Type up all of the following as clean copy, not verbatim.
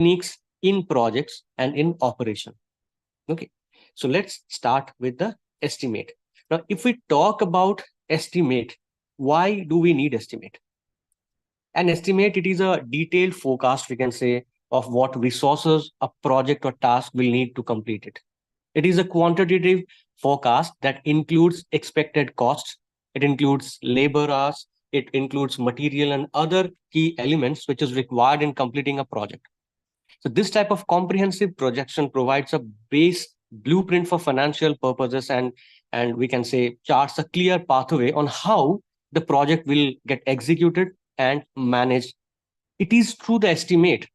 techniques in projects and in operation. Okay, so let's start with the estimate. Now, if we talk about estimate, why do we need estimate? An estimate, it is a detailed forecast, we can say, of what resources a project or task will need to complete it. It is a quantitative forecast that includes expected costs, it includes labor hours, it includes material and other key elements which is required in completing a project. So this type of comprehensive projection provides a base blueprint for financial purposes, and we can say charts a clear pathway on how the project will get executed and managed. It is through the estimate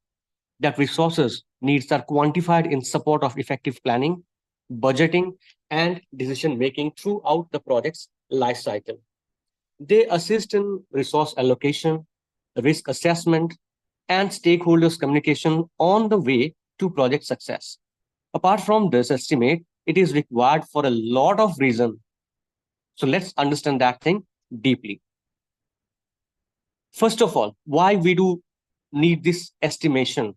that resources needs are quantified in support of effective planning, budgeting, and decision making throughout the project's life cycle. They assist in resource allocation, risk assessment, and stakeholders communication on the way to project success. Apart from this estimate, it is required for a lot of reasons. So let's understand that thing deeply. First of all, why we do need this estimation?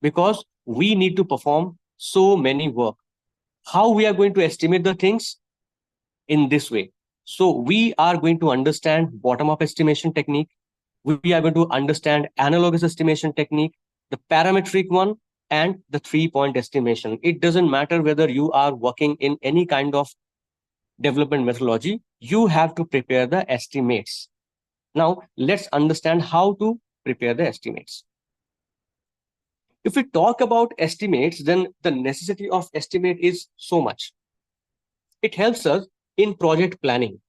Because we need to perform so many work. How we are going to estimate the things? In this way. So we are going to understand bottom-up estimation technique. We are going to understand analogous estimation technique, the parametric one, and the 3-point estimation. It doesn't matter whether you are working in any kind of development methodology, you have to prepare the estimates. Now, let's understand how to prepare the estimates. If we talk about estimates, then the necessity of estimate is so much. It helps us in project planning.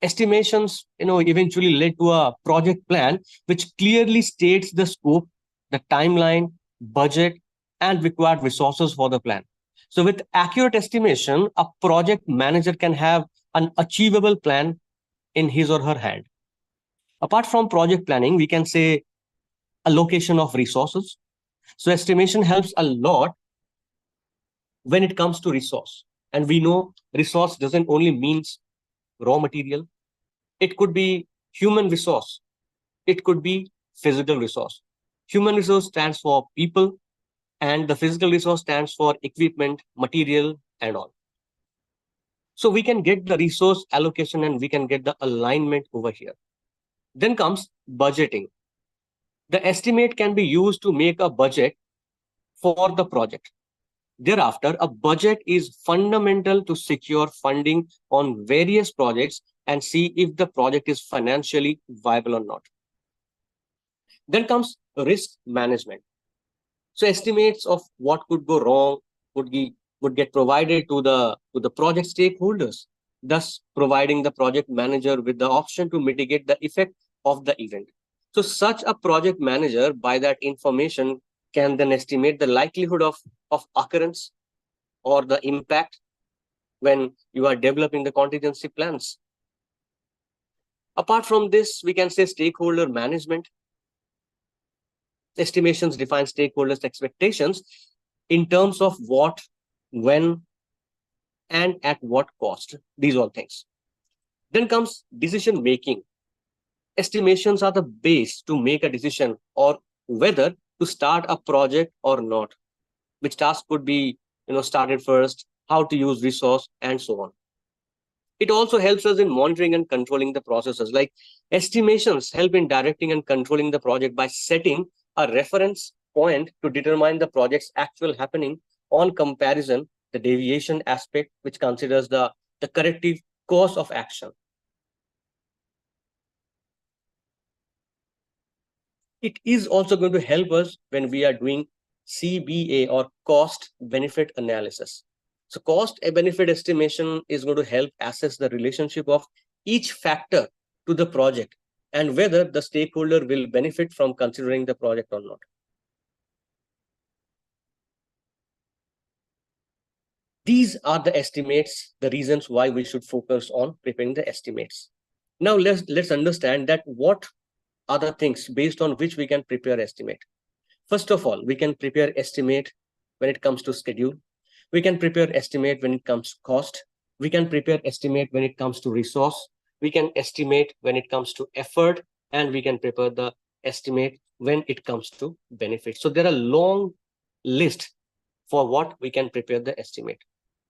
Estimations, eventually led to a project plan which clearly states the scope, the timeline, budget, and required resources for the plan. So with accurate estimation, a project manager can have an achievable plan in his or her hand. Apart from project planning, we can say allocation of resources. So estimation helps a lot when it comes to resource. And we know resource doesn't only means raw material. It could be human resource. It could be physical resource. Human resource stands for people, and the physical resource stands for equipment, material, and all. So we can get the resource allocation and we can get the alignment over here. Then comes budgeting. The estimate can be used to make a budget for the project. Thereafter, a budget is fundamental to secure funding on various projects and see if the project is financially viable or not. Then comes risk management. So estimates of what could go wrong would get provided to the project stakeholders, thus providing the project manager with the option to mitigate the effect of the event. So such a project manager, by that information, can then estimate the likelihood of occurrence or the impact when you are developing the contingency plans. Apart from this, we can say stakeholder management. Estimations define stakeholders' expectations in terms of what, when, and at what cost. These all things. Then comes decision making. Estimations are the base to make a decision or whether to start a project or not. Which task could be started first, how to use resource, and so on. It also helps us in monitoring and controlling the processes. Like estimations help in directing and controlling the project by setting a reference point to determine the project's actual happening on comparison, the deviation aspect, which considers the corrective course of action. It is also going to help us when we are doing CBA or cost benefit analysis. So cost benefit estimation is going to help assess the relationship of each factor to the project and whether the stakeholder will benefit from considering the project or not. These are the estimates, the reasons why we should focus on preparing the estimates. Now let's understand that what are the things based on which we can prepare estimate. First of all, we can prepare estimate when it comes to schedule. We can prepare estimate when it comes to cost. We can prepare estimate when it comes to resource. We can estimate when it comes to effort, and we can prepare the estimate when it comes to benefits. So there are long list for what we can prepare the estimate.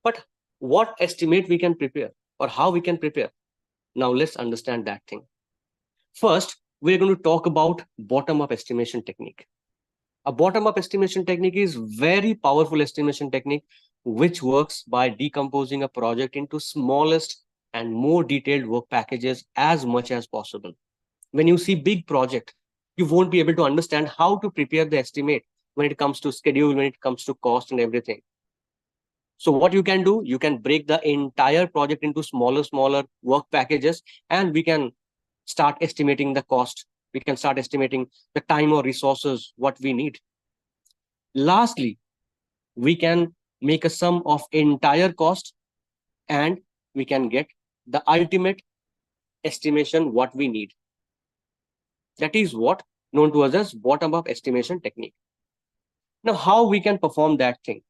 But what estimate we can prepare or how we can prepare? Now let's understand that thing. First, we're going to talk about bottom-up estimation technique. A bottom-up estimation technique is very powerful estimation technique which works by decomposing a project into smallest and more detailed work packages as much as possible. When you see big project, you won't be able to understand how to prepare the estimate when it comes to schedule, when it comes to cost and everything. So what you can do, you can break the entire project into smaller work packages, and we can start estimating the cost. We can start estimating the time or resources, what we need. Lastly, we can make a sum of entire cost, and we can get the ultimate estimation what we need. That is what known to us as bottom-up estimation technique. Now, how we can perform that thing?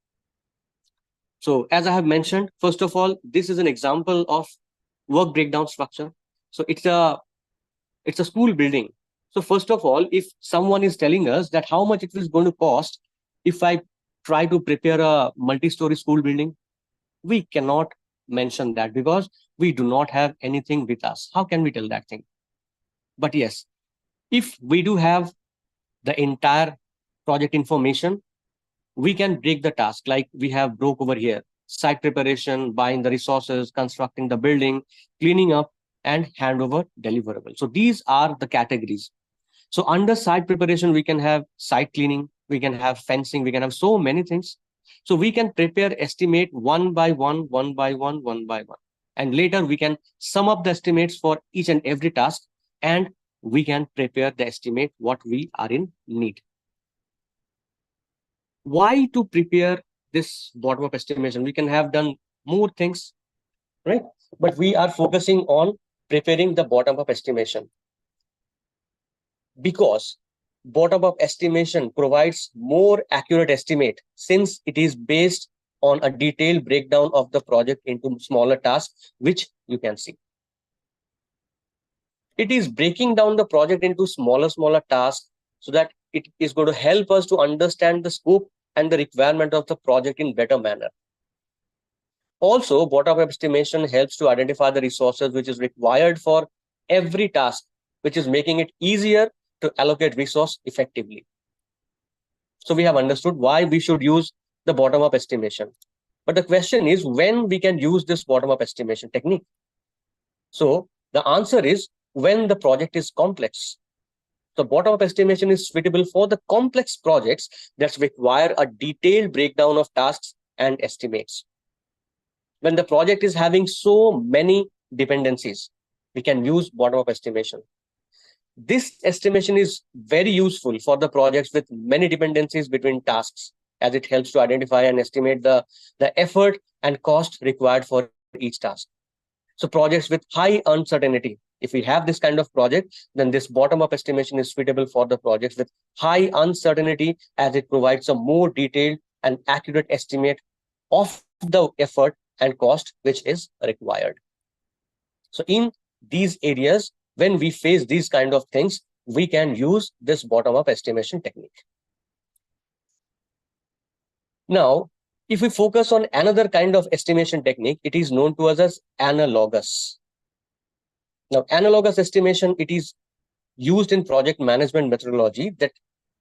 So as I have mentioned, first of all, this is an example of work breakdown structure. So it's a school building. So first of all, if someone is telling us that how much it is going to cost if I try to prepare a multi-story school building, we cannot mention that because we do not have anything with us. How can we tell that thing? But yes, if we do have the entire project information, we can break the task like we have broke over here: site preparation, buying the resources, constructing the building, cleaning up, and handover deliverable. So these are the categories. So under site preparation, we can have site cleaning, we can have fencing, we can have so many things. So we can prepare estimate one by one, one by one, one by one. And later we can sum up the estimates for each and every task, and we can prepare the estimate what we are in need. Why to prepare this bottom-up estimation? We can have done more things, right? But we are focusing on preparing the bottom-up estimation because bottom-up estimation provides more accurate estimate since it is based on a detailed breakdown of the project into smaller tasks, which you can see. It is breaking down the project into smaller tasks so that it is going to help us to understand the scope and the requirement of the project in better manner. Also, bottom-up estimation helps to identify the resources which is required for every task, which is making it easier to allocate resource effectively. So we have understood why we should use the bottom-up estimation. But the question is when we can use this bottom-up estimation technique. So the answer is when the project is complex. So bottom-up estimation is suitable for the complex projects that require a detailed breakdown of tasks and estimates. When the project is having so many dependencies, we can use bottom-up estimation. This estimation is very useful for the projects with many dependencies between tasks, as it helps to identify and estimate the effort and cost required for each task. So projects with high uncertainty, if we have this kind of project, then this bottom-up estimation is suitable for the projects with high uncertainty, as it provides a more detailed and accurate estimate of the effort and cost which is required. So in these areas, when we face these kind of things, we can use this bottom-up estimation technique. Now, if we focus on another kind of estimation technique, it is known to us as analogous. Now, analogous estimation, it is used in project management methodology that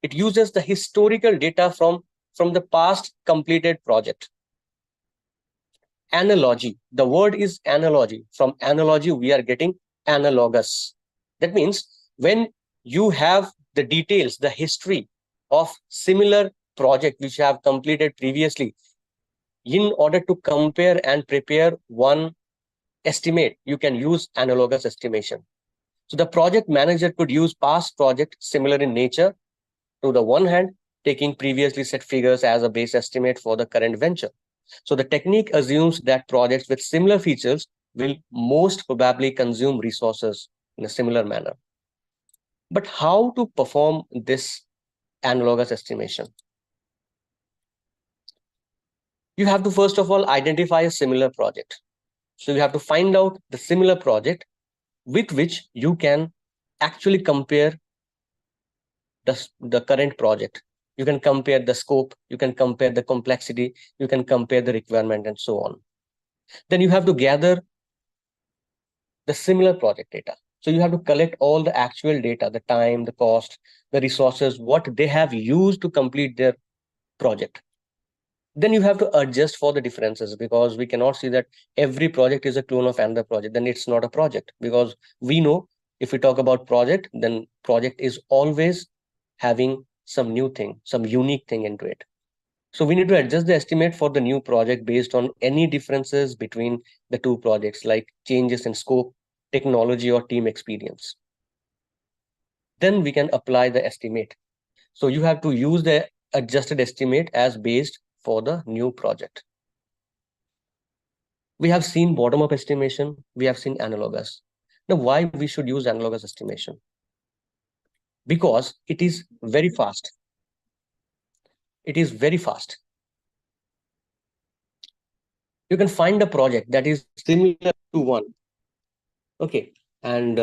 it uses the historical data from the past completed project. Analogy, the word is analogy. From analogy, we are getting analogous. That means when you have the details, the history of similar project which you have completed previously, in order to compare and prepare one estimate, you can use analogous estimation. So the project manager could use past project similar in nature to the one hand, taking previously set figures as a base estimate for the current venture. So the technique assumes that projects with similar features will most probably consume resources in a similar manner. But how to perform this analogous estimation? You have to first of all identify a similar project. So you have to find out the similar project with which you can actually compare the current project. You can compare the scope, you can compare the complexity, you can compare the requirement, and so on. Then you have to gather the similar project data. So you have to collect all the actual data, the time, the cost, the resources, what they have used to complete their project. Then you have to adjust for the differences, because we cannot see that every project is a clone of another project. Then it's not a project, because we know if we talk about project, then project is always having some new thing, some unique thing into it. So we need to adjust the estimate for the new project based on any differences between the two projects, like changes in scope, technology, or team experience. Then we can apply the estimate. So you have to use the adjusted estimate as based for the new project. We have seen bottom-up estimation, we have seen analogous. Now, why we should use analogous estimation? Because it is very fast. It is very fast. You can find a project that is similar to one. Okay. And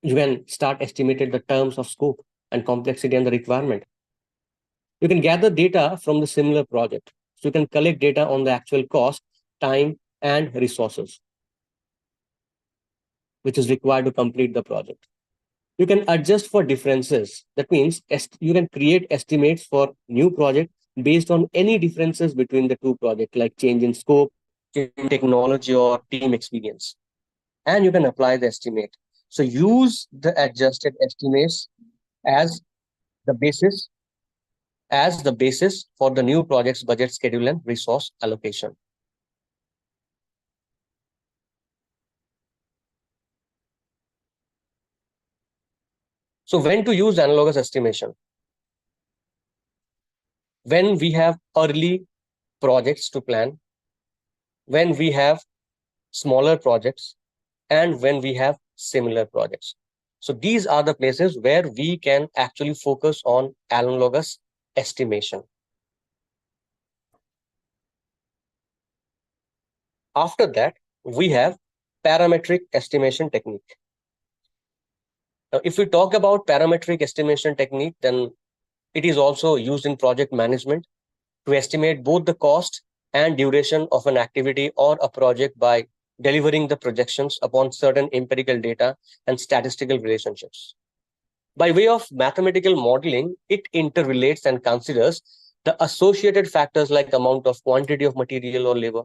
you can start estimating the terms of scope and complexity and the requirement. You can gather data from the similar project. So you can collect data on the actual cost, time, and resources, which is required to complete the project. You can adjust for differences. That means you can create estimates for new project based on any differences between the two projects, like change in scope, change in technology, or team experience. And you can apply the estimate. So use the adjusted estimates as the basis for the new project's budget schedule and resource allocation. So when to use analogous estimation? When we have early projects to plan, when we have smaller projects, and when we have similar projects. So these are the places where we can actually focus on analogous estimation. After that, we have parametric estimation technique. Now, if we talk about parametric estimation technique, then it is also used in project management to estimate both the cost and duration of an activity or a project by delivering the projections upon certain empirical data and statistical relationships. By way of mathematical modeling, it interrelates and considers the associated factors like amount of quantity of material or labor,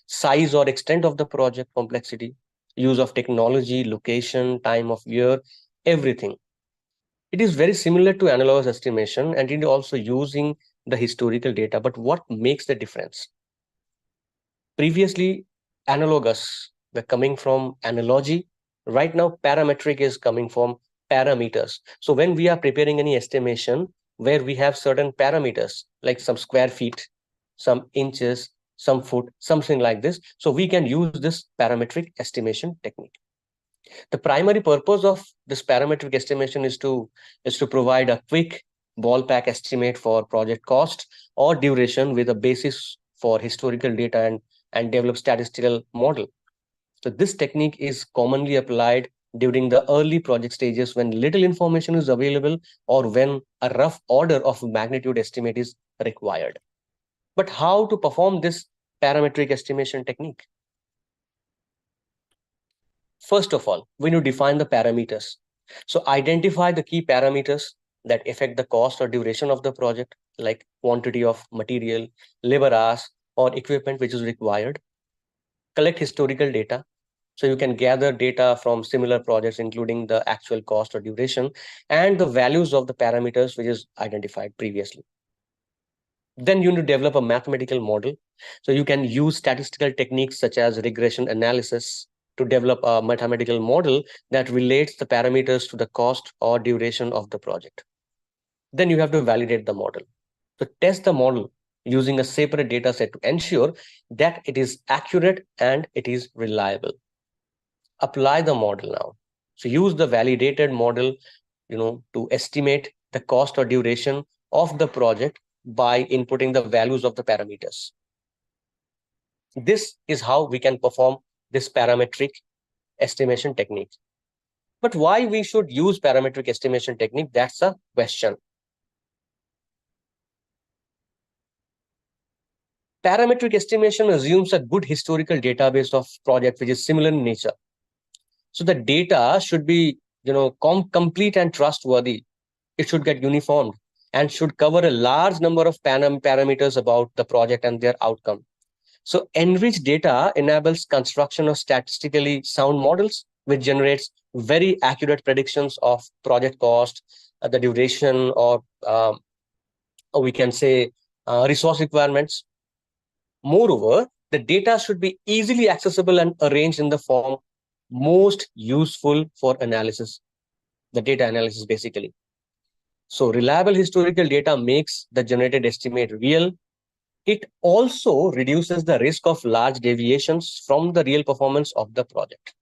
size or extent of the project complexity, use of technology, location, time of year, everything. It is very similar to analogous estimation, and it is also using the historical data. But what makes the difference? Previously, analogous were coming from analogy. Right now, parametric is coming from parameters. So when we are preparing any estimation where we have certain parameters, like some square feet, some inches, some foot, something like this, so we can use this parametric estimation technique. The primary purpose of this parametric estimation is to provide a quick ballpark estimate for project cost or duration with a basis for historical data and develop statistical model. So this technique is commonly applied during the early project stages when little information is available or when a rough order of magnitude estimate is required. But how to perform this parametric estimation technique? First of all, we need to define the parameters. So identify the key parameters that affect the cost or duration of the project, like quantity of material, labor hours, or equipment which is required. Collect historical data. So you can gather data from similar projects, including the actual cost or duration, and the values of the parameters which is identified previously. Then you need to develop a mathematical model. So you can use statistical techniques such as regression analysis to develop a mathematical model that relates the parameters to the cost or duration of the project. Then you have to validate the model. So test the model using a separate data set to ensure that it is accurate and it is reliable. Apply the model now. So use the validated model, to estimate the cost or duration of the project by inputting the values of the parameters. This is how we can perform this parametric estimation technique. But why we should use parametric estimation technique? That's a question. Parametric estimation assumes a good historical database of project which is similar in nature. So the data should be, complete and trustworthy. It should get uniformed and should cover a large number of parameters about the project and their outcome. So enriched data enables construction of statistically sound models, which generates very accurate predictions of project cost, the duration, or we can say resource requirements. Moreover, the data should be easily accessible and arranged in the form most useful for analysis, the data analysis basically. So reliable historical data makes the generated estimate real. It also reduces the risk of large deviations from the real performance of the project.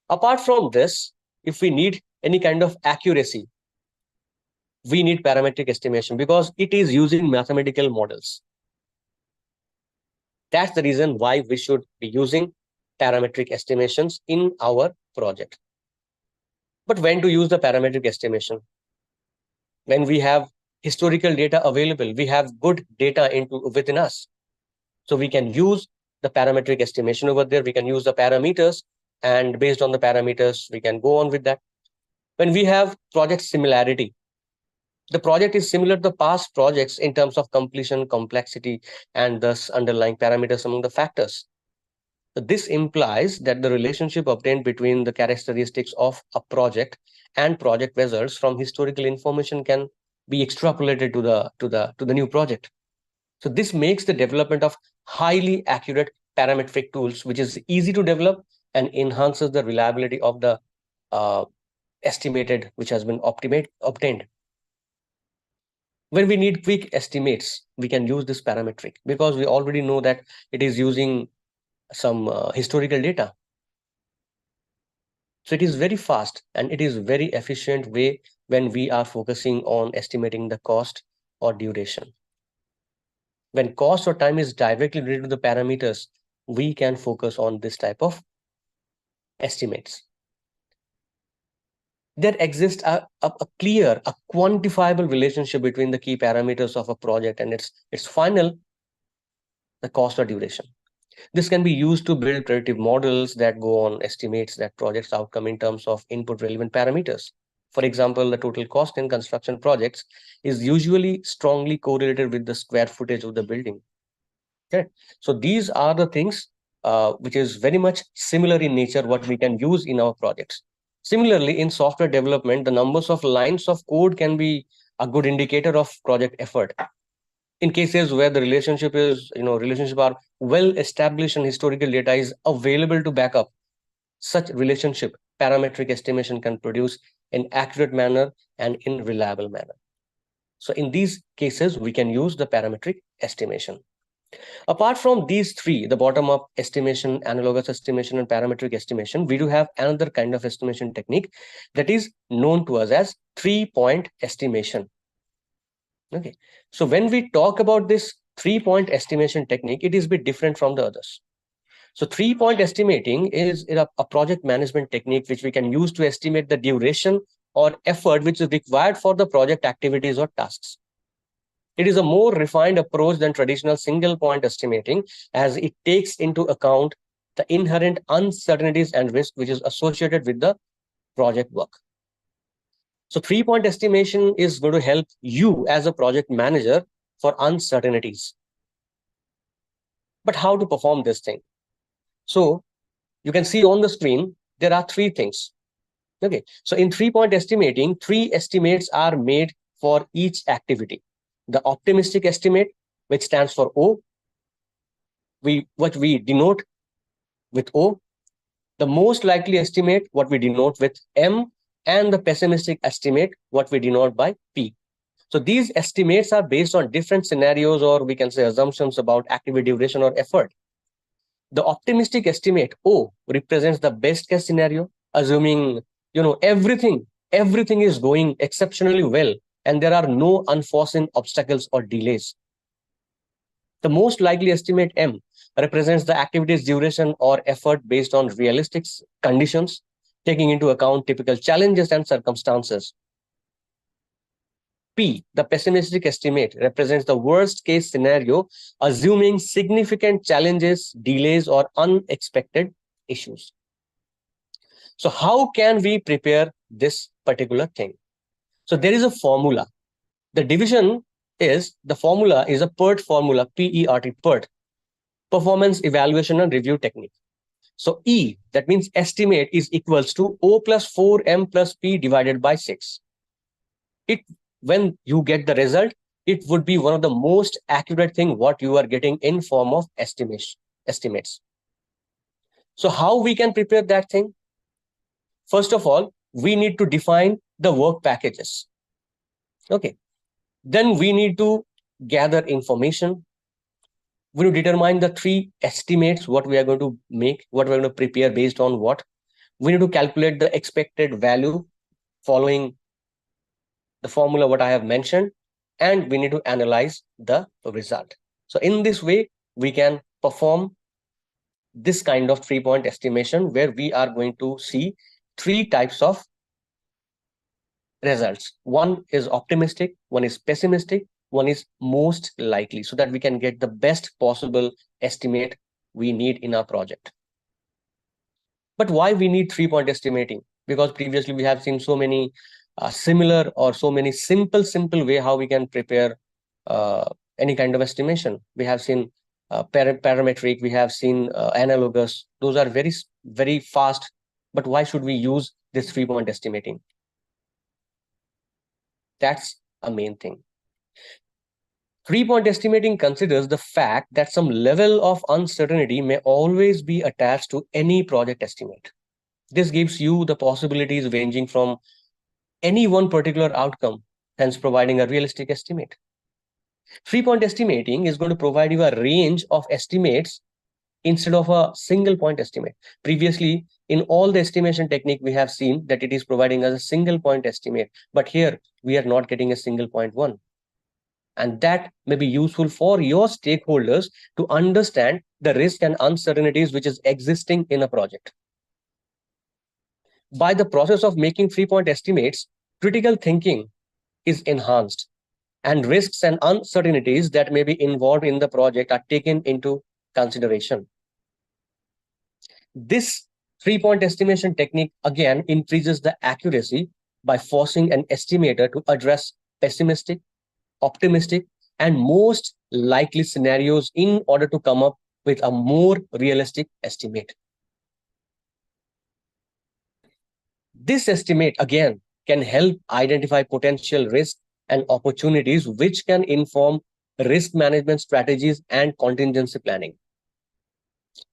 Apart from this, if we need any kind of accuracy, we need parametric estimation because it is using mathematical models. That's the reason why we should be using parametric estimations in our project. But when to use the parametric estimation? When we have historical data available, we have good data within us. So we can use the parametric estimation over there. We can use the parameters, and based on the parameters, we can go on with that. When we have project similarity, the project is similar to the past projects in terms of completion, complexity, and thus underlying parameters among the factors. So this implies that the relationship obtained between the characteristics of a project and project results from historical information can be extrapolated to the new project. So this makes the development of highly accurate parametric tools, which is easy to develop and enhances the reliability of the estimated, which has been obtained. When we need quick estimates, we can use this parametric because we already know that it is using some historical data. So it is very fast and it is very efficient way when we are focusing on estimating the cost or duration. When cost or time is directly related to the parameters, we can focus on this type of estimates. There exists a clear, a quantifiable relationship between the key parameters of a project and its final, the cost or duration. This can be used to build predictive models that go on estimates that project's outcome in terms of input relevant parameters. For example, the total cost in construction projects is usually strongly correlated with the square footage of the building. Okay. So these are the things which is very much similar in nature, what we can use in our projects. Similarly, in software development, the numbers of lines of code can be a good indicator of project effort. In cases where the relationship are well established and historical data is available to back up such relationship, parametric estimation can produce in accurate manner and in reliable manner. So in these cases, we can use the parametric estimation. Apart from these three, the bottom-up estimation, analogous estimation, and parametric estimation, we do have another kind of estimation technique that is known to us as 3-point estimation. Okay, so when we talk about this 3-point estimation technique, it is a bit different from the others. So 3-point estimating is a project management technique which we can use to estimate the duration or effort which is required for the project activities or tasks. It is a more refined approach than traditional single-point estimating, as it takes into account the inherent uncertainties and risk which is associated with the project work. So 3-point estimation is going to help you as a project manager for uncertainties. But how to perform this thing? So you can see on the screen, there are 3 things. Okay, so in 3-point estimating, 3 estimates are made for each activity. The optimistic estimate, which stands for O, what we denote with O, the most likely estimate, what we denote with M, and the pessimistic estimate, what we denote by P. So these estimates are based on different scenarios, or we can say assumptions about activity duration or effort. The optimistic estimate, O, represents the best case scenario, assuming everything is going exceptionally well and there are no unforeseen obstacles or delays. The most likely estimate, M, represents the activity's duration or effort based on realistic conditions, taking into account typical challenges and circumstances. P, the pessimistic estimate, represents the worst case scenario, assuming significant challenges, delays, or unexpected issues. So how can we prepare this particular thing? So there is a formula. The division is, the formula is a PERT formula, PERT, PERT, performance evaluation and review technique. So E, that means estimate, is equals to O plus 4M plus P divided by 6. When you get the result, it would be one of the most accurate thing what you are getting in form of estimates. So how we can prepare that thing? First of all, we need to define the work packages. Okay. Then we need to gather information. We will determine the 3 estimates, what we are going to make, what we're going to prepare based on what. We need to calculate the expected value following the formula what I have mentioned, and we need to analyze the result. So in this way, we can perform this kind of 3-point estimation where we are going to see 3 types of results. One is optimistic, one is pessimistic, one is most likely, so that we can get the best possible estimate we need in our project. But why we need 3-point estimating? Because previously we have seen so many similar or so many simple way how we can prepare any kind of estimation. We have seen parametric, we have seen analogous. Those are very fast. But why should we use this 3-point estimating? That's a main thing. 3-point estimating considers the fact that some level of uncertainty may always be attached to any project estimate. This gives you the possibilities ranging from any one particular outcome, hence providing a realistic estimate. 3-point estimating is going to provide you a range of estimates instead of a single point estimate. Previously, in all the estimation technique, we have seen that it is providing us a single point estimate, but here we are not getting a single point one. And that may be useful for your stakeholders to understand the risk and uncertainties which is existing in a project. By the process of making 3-point estimates, critical thinking is enhanced, and risks and uncertainties that may be involved in the project are taken into consideration. This 3-point estimation technique again increases the accuracy by forcing an estimator to address pessimistic, optimistic, and most likely scenarios in order to come up with a more realistic estimate. This estimate again can help identify potential risks and opportunities which can inform risk management strategies and contingency planning.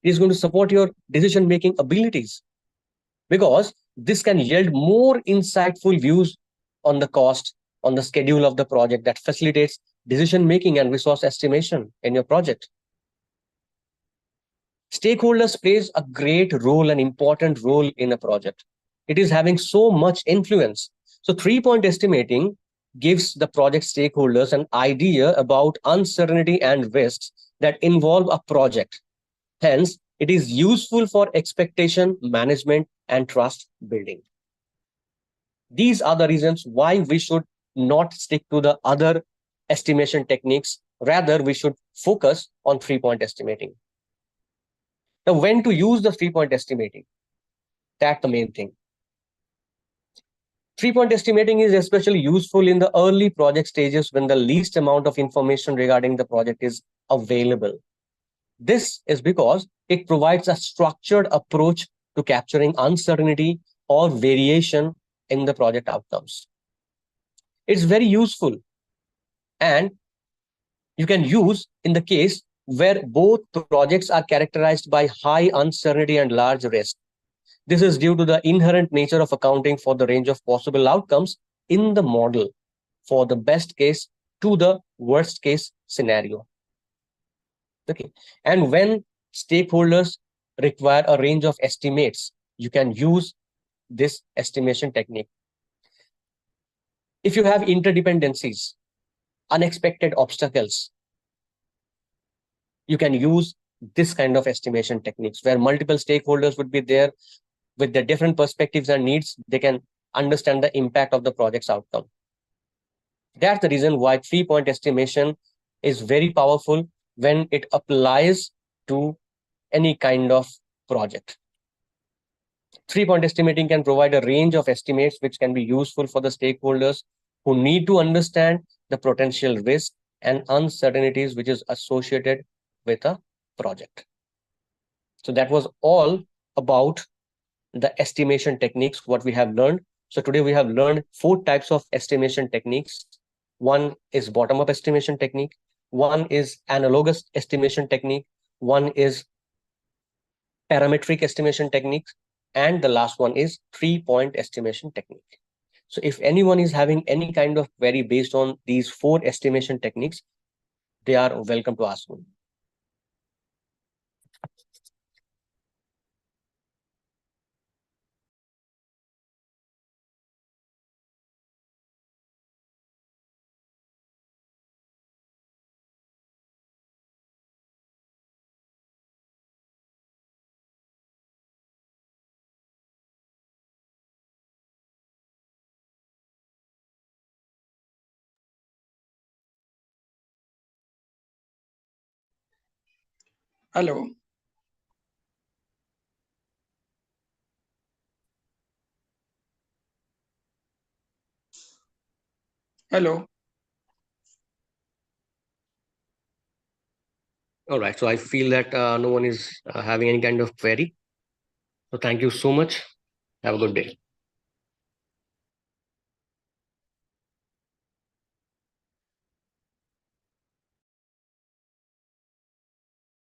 It is going to support your decision-making abilities because this can yield more insightful views on the cost, on the schedule of the project that facilitates decision-making and resource estimation in your project. Stakeholders plays a great role, an important role in a project. It is having so much influence. So 3-point estimating gives the project stakeholders an idea about uncertainty and risks that involve a project. Hence, it is useful for expectation management and trust building. These are the reasons why we should not stick to the other estimation techniques. Rather, we should focus on 3-point estimating. Now, when to use the 3-point estimating? That's the main thing. 3-point estimating is especially useful in the early project stages when the least amount of information regarding the project is available. This is because it provides a structured approach to capturing uncertainty or variation in the project outcomes. It's very useful, and you can use in the case where both projects are characterized by high uncertainty and large risk. This is due to the inherent nature of accounting for the range of possible outcomes in the model, for the best case to the worst case scenario. Okay. And when stakeholders require a range of estimates, you can use this estimation technique. If you have interdependencies, unexpected obstacles, you can use this kind of estimation techniques where multiple stakeholders would be there. with their different perspectives and needs, they can understand the impact of the project's outcome. That's the reason why 3 point estimation is very powerful when it applies to any kind of project. 3 point estimating can provide a range of estimates which can be useful for the stakeholders who need to understand the potential risk and uncertainties which is associated with a project. So that was all about the estimation techniques, what we have learned. So today we have learned 4 types of estimation techniques. One is bottom-up estimation technique. One is analogous estimation technique. One is parametric estimation technique. And the last one is 3 point estimation technique. So if anyone is having any kind of query based on these 4 estimation techniques, they are welcome to ask me. Hello. Hello. All right. So I feel that no one is having any kind of query. So thank you so much. Have a good day.